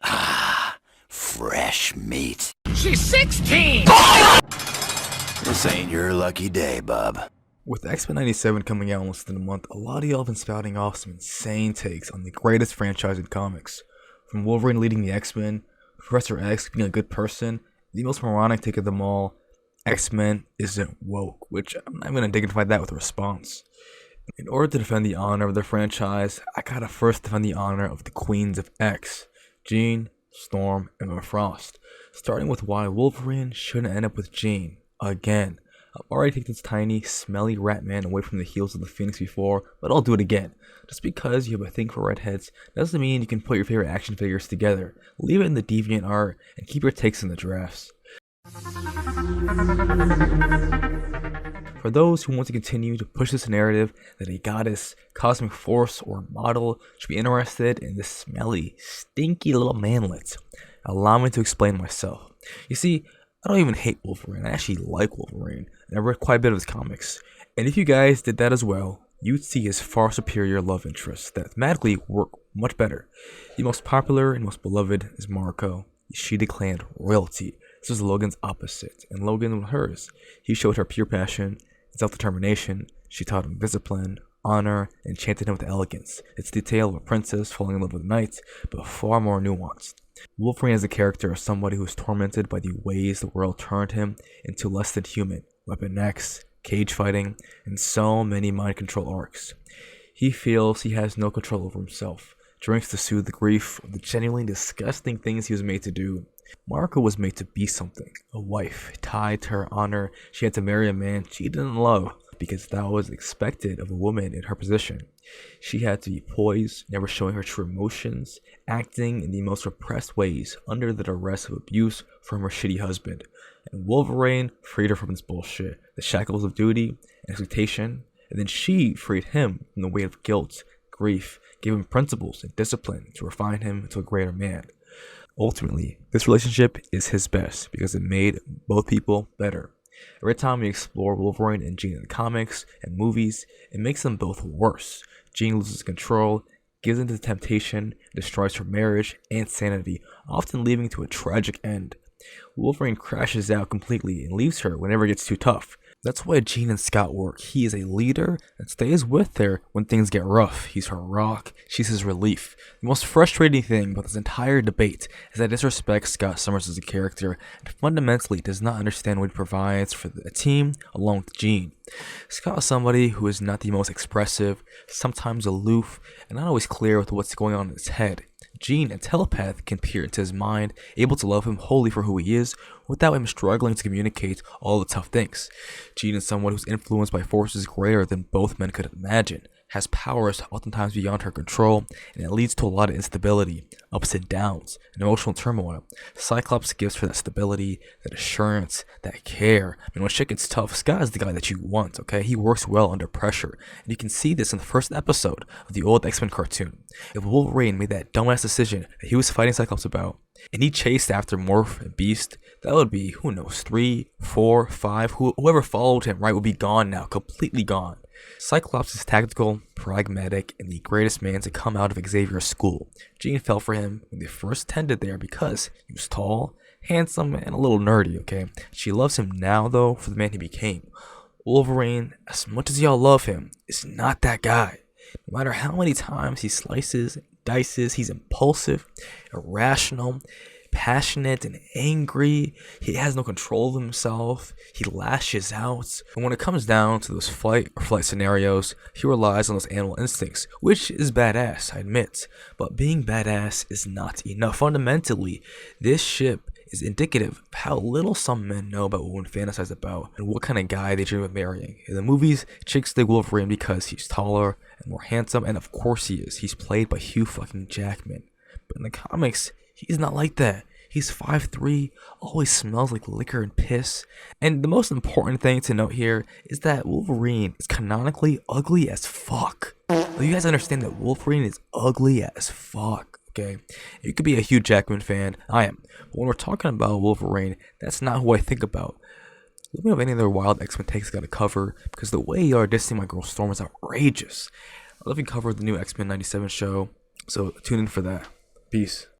Ah, fresh meat. She's 16! This ain't your lucky day, bub. With Xmen 97 coming out in less than a month, a lot of y'all have been spouting off some insane takes on the greatest franchise in comics. From Wolverine leading the X-Men, Professor X being a good person, the most moronic take of them all, X-Men isn't woke, which I'm not going to dignify that with a response. In order to defend the honor of the franchise, I gotta first defend the honor of the Queens of X, Jean, Storm, and Emma Frost, starting with why Wolverine shouldn't end up with Jean, again. I've already taken this tiny, smelly rat man away from the heels of the Phoenix before, but I'll do it again. Just because you have a thing for redheads doesn't mean you can put your favorite action figures together. Leave it in the deviant art and keep your takes in the drafts. For those who want to continue to push this narrative that a goddess, cosmic force, or model should be interested in this smelly, stinky little manlet, allow me to explain myself. You see, I don't even hate Wolverine, I actually like Wolverine, and I read quite a bit of his comics. And if you guys did that as well, you'd see his far superior love interests that thematically work much better. The most popular and most beloved is Mariko. She declared royalty. This was Logan's opposite, and Logan was hers. He showed her pure passion, self-determination. She taught him discipline, honor, and enchanted him with elegance. It's the tale of a princess falling in love with a knight, but far more nuanced. Wolverine as a character is somebody who is tormented by the ways the world turned him into less than human. Weapon X, cage fighting, and so many mind control arcs. He feels he has no control over himself, drinks to soothe the grief of the genuinely disgusting things he was made to do. Mariko was made to be something, a wife, tied to her honor. She had to marry a man she didn't love, because that was expected of a woman in her position. She had to be poised, never showing her true emotions, acting in the most repressed ways under the duress of abuse from her shitty husband. And Wolverine freed her from this bullshit, the shackles of duty and expectation, and then she freed him from the weight of guilt, grief, gave him principles and discipline to refine him into a greater man. Ultimately, this relationship is his best because it made both people better. Every time we explore Wolverine and Jean in the comics and movies, it makes them both worse. Jean loses control, gives in to temptation, destroys her marriage and sanity, often leading to a tragic end. Wolverine crashes out completely and leaves her whenever it gets too tough. That's why Jean and Scott work. He is a leader and stays with her when things get rough. He's her rock, she's his relief. The most frustrating thing about this entire debate is that it disrespects Scott Summers as a character and fundamentally does not understand what he provides for the team along with Jean. Scott is somebody who is not the most expressive, sometimes aloof, and not always clear with what's going on in his head. Jean, a telepath, can peer into his mind, able to love him wholly for who he is, without him struggling to communicate all the tough things. Jean is someone who's influenced by forces greater than both men could imagine, has powers oftentimes beyond her control, and it leads to a lot of instability, ups and downs, and emotional turmoil. Cyclops gives her that stability, that assurance, that care. I mean, when shit gets tough, Scott is the guy that you want, okay? He works well under pressure, and you can see this in the first episode of the old X-Men cartoon. If Wolverine made that dumbass decision that he was fighting Cyclops about, and he chased after Morph and Beast, that would be, who knows, 3, 4, 5, whoever followed him, right, would be gone now, completely gone. Cyclops is tactical, pragmatic, and the greatest man to come out of Xavier's school. Jean fell for him when they first tended there because he was tall, handsome, and a little nerdy, okay? She loves him now, though, for the man he became. Wolverine, as much as y'all love him, is not that guy. No matter how many times he slices, dices, he's impulsive, irrational, passionate and angry. He has no control of himself. He lashes out. And when it comes down to those fight or flight scenarios, he relies on those animal instincts, which is badass, I admit. But being badass is not enough. Fundamentally, this ship is indicative of how little some men know about what women fantasize about and what kind of guy they dream of marrying. In the movies, chicks dig Wolverine because he's taller and more handsome, and of course he is. He's played by Hugh fucking Jackman. But in the comics, he's not like that. He's 5'3", always smells like liquor and piss. And the most important thing to note here is that Wolverine is canonically ugly as fuck. You guys understand that Wolverine is ugly as fuck, okay? You could be a Hugh Jackman fan, I am. But when we're talking about Wolverine, that's not who I think about. Let me know if any other wild X-Men takes got to cover, because the way you are dissing my girl Storm is outrageous. I'll definitely cover the new X-Men 97 show, so tune in for that. Peace.